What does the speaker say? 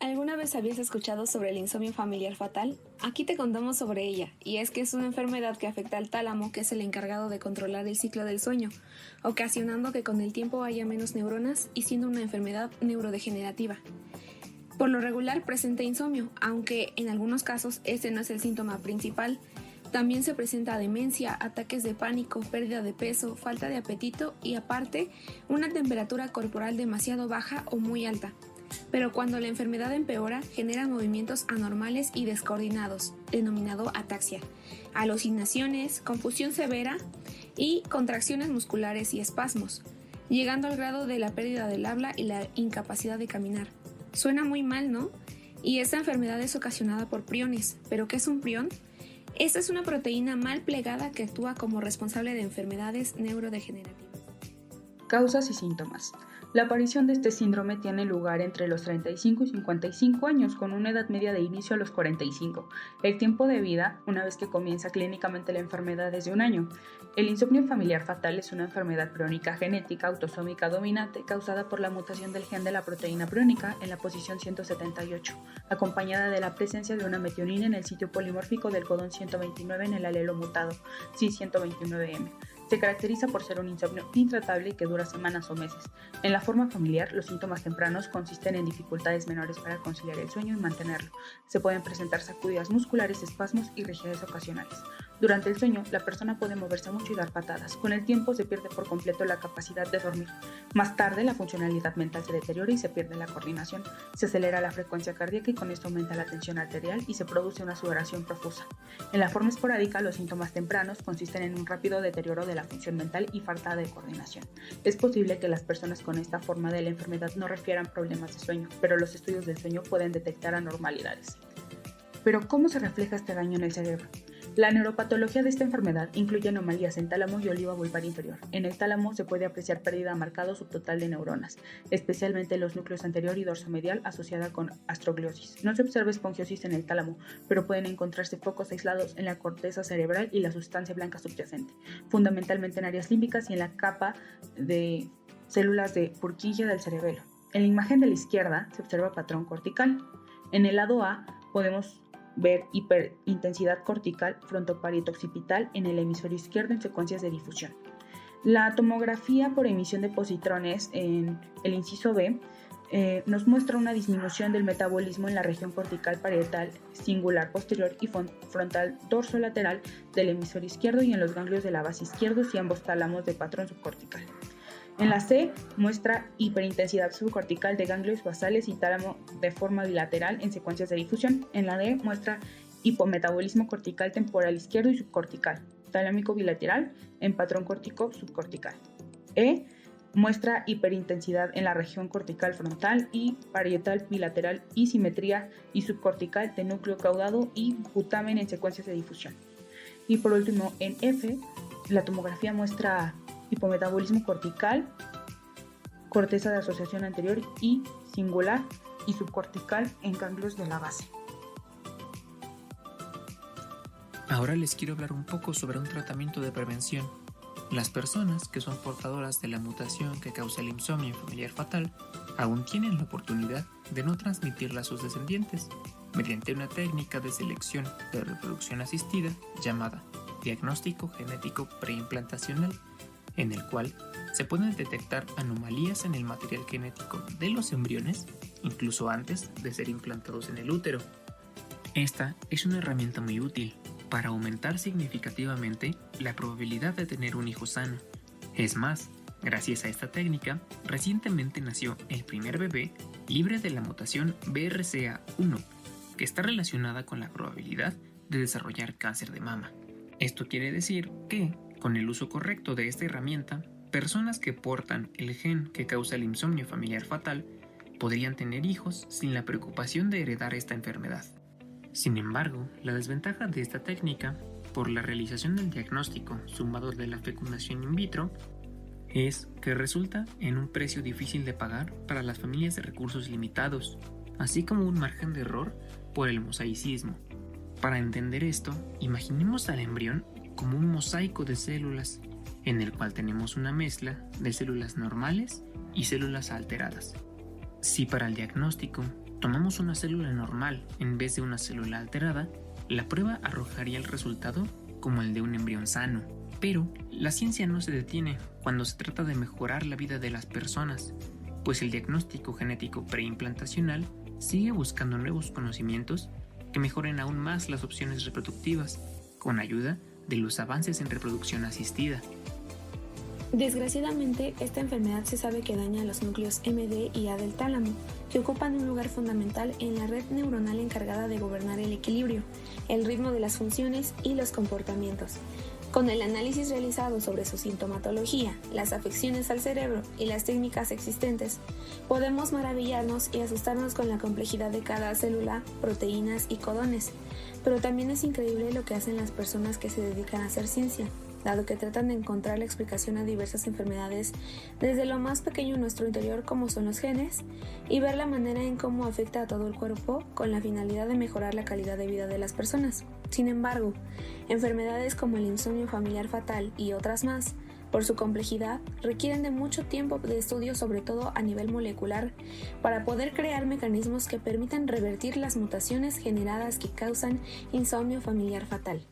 ¿Alguna vez habías escuchado sobre el insomnio familiar fatal? Aquí te contamos sobre ella, y es que es una enfermedad que afecta al tálamo, que es el encargado de controlar el ciclo del sueño, ocasionando que con el tiempo haya menos neuronas y siendo una enfermedad neurodegenerativa. Por lo regular presenta insomnio, aunque en algunos casos ese no es el síntoma principal. También se presenta demencia, ataques de pánico, pérdida de peso, falta de apetito y aparte una temperatura corporal demasiado baja o muy alta. Pero cuando la enfermedad empeora, genera movimientos anormales y descoordinados, denominado ataxia, alucinaciones, confusión severa y contracciones musculares y espasmos, llegando al grado de la pérdida del habla y la incapacidad de caminar. Suena muy mal, ¿no? Y esta enfermedad es ocasionada por priones. ¿Pero qué es un prión? Esta es una proteína mal plegada que actúa como responsable de enfermedades neurodegenerativas. Causas y síntomas. La aparición de este síndrome tiene lugar entre los 35 y 55 años, con una edad media de inicio a los 45. El tiempo de vida, una vez que comienza clínicamente la enfermedad, es de un año. El insomnio familiar fatal es una enfermedad priónica genética autosómica dominante causada por la mutación del gen de la proteína priónica en la posición 178, acompañada de la presencia de una metionina en el sitio polimórfico del codón 129 en el alelo mutado, C129M. Se caracteriza por ser un insomnio intratable y que dura semanas o meses. En la forma familiar, los síntomas tempranos consisten en dificultades menores para conciliar el sueño y mantenerlo. Se pueden presentar sacudidas musculares, espasmos y rigidez ocasionales. Durante el sueño, la persona puede moverse mucho y dar patadas. Con el tiempo se pierde por completo la capacidad de dormir. Más tarde, la funcionalidad mental se deteriora y se pierde la coordinación. Se acelera la frecuencia cardíaca y con esto aumenta la tensión arterial y se produce una sudoración profusa. En la forma esporádica, los síntomas tempranos consisten en un rápido deterioro de la función mental y falta de coordinación. Es posible que las personas con esta forma de la enfermedad no refieran problemas de sueño, pero los estudios del sueño pueden detectar anormalidades. Pero, ¿cómo se refleja este daño en el cerebro? La neuropatología de esta enfermedad incluye anomalías en tálamo y oliva vulvar inferior. En el tálamo se puede apreciar pérdida marcada o subtotal de neuronas, especialmente en los núcleos anterior y dorsomedial asociada con astrogliosis. No se observa esponjosis en el tálamo, pero pueden encontrarse focos aislados en la corteza cerebral y la sustancia blanca subyacente, fundamentalmente en áreas límbicas y en la capa de células de Purkinje del cerebelo. En la imagen de la izquierda se observa patrón cortical. En el lado A podemos ver hiperintensidad cortical frontoparieto-occipital en el hemisferio izquierdo en secuencias de difusión. La tomografía por emisión de positrones en el inciso B nos muestra una disminución del metabolismo en la región cortical parietal singular posterior y frontal dorsolateral del hemisferio izquierdo y en los ganglios de la base izquierdos y ambos tálamos de patrón subcortical. En la C muestra hiperintensidad subcortical de ganglios basales y tálamo de forma bilateral en secuencias de difusión. En la D muestra hipometabolismo cortical temporal izquierdo y subcortical, talámico bilateral en patrón córtico subcortical. E muestra hiperintensidad en la región cortical frontal y parietal bilateral y simetría y subcortical de núcleo caudado y putamen en secuencias de difusión. Y por último, en F, la tomografía muestra hipometabolismo cortical, corteza de asociación anterior y singular y subcortical en ganglios de la base. Ahora les quiero hablar un poco sobre un tratamiento de prevención. Las personas que son portadoras de la mutación que causa el insomnio familiar fatal aún tienen la oportunidad de no transmitirla a sus descendientes mediante una técnica de selección de reproducción asistida llamada diagnóstico genético preimplantacional, en el cual se pueden detectar anomalías en el material genético de los embriones, incluso antes de ser implantados en el útero. Esta es una herramienta muy útil para aumentar significativamente la probabilidad de tener un hijo sano. Es más, gracias a esta técnica, recientemente nació el primer bebé libre de la mutación BRCA1, que está relacionada con la probabilidad de desarrollar cáncer de mama. Esto quiere decir que, con el uso correcto de esta herramienta, personas que portan el gen que causa el insomnio familiar fatal podrían tener hijos sin la preocupación de heredar esta enfermedad. Sin embargo, la desventaja de esta técnica, por la realización del diagnóstico sumado de la fecundación in vitro, es que resulta en un precio difícil de pagar para las familias de recursos limitados, así como un margen de error por el mosaicismo. Para entender esto, imaginemos al embrión como un mosaico de células, en el cual tenemos una mezcla de células normales y células alteradas. Si para el diagnóstico tomamos una célula normal en vez de una célula alterada, la prueba arrojaría el resultado como el de un embrión sano. Pero la ciencia no se detiene cuando se trata de mejorar la vida de las personas, pues el diagnóstico genético preimplantacional sigue buscando nuevos conocimientos que mejoren aún más las opciones reproductivas, con ayuda de los avances en reproducción asistida. Desgraciadamente, esta enfermedad se sabe que daña a los núcleos MD y A del tálamo, que ocupan un lugar fundamental en la red neuronal encargada de gobernar el equilibrio, el ritmo de las funciones y los comportamientos. Con el análisis realizado sobre su sintomatología, las afecciones al cerebro y las técnicas existentes, podemos maravillarnos y asustarnos con la complejidad de cada célula, proteínas y codones. Pero también es increíble lo que hacen las personas que se dedican a hacer ciencia, dado que tratan de encontrar la explicación a diversas enfermedades desde lo más pequeño en nuestro interior como son los genes, y ver la manera en cómo afecta a todo el cuerpo con la finalidad de mejorar la calidad de vida de las personas. Sin embargo, enfermedades como el insomnio familiar fatal y otras más, por su complejidad, requieren de mucho tiempo de estudio, sobre todo a nivel molecular, para poder crear mecanismos que permitan revertir las mutaciones generadas que causan insomnio familiar fatal.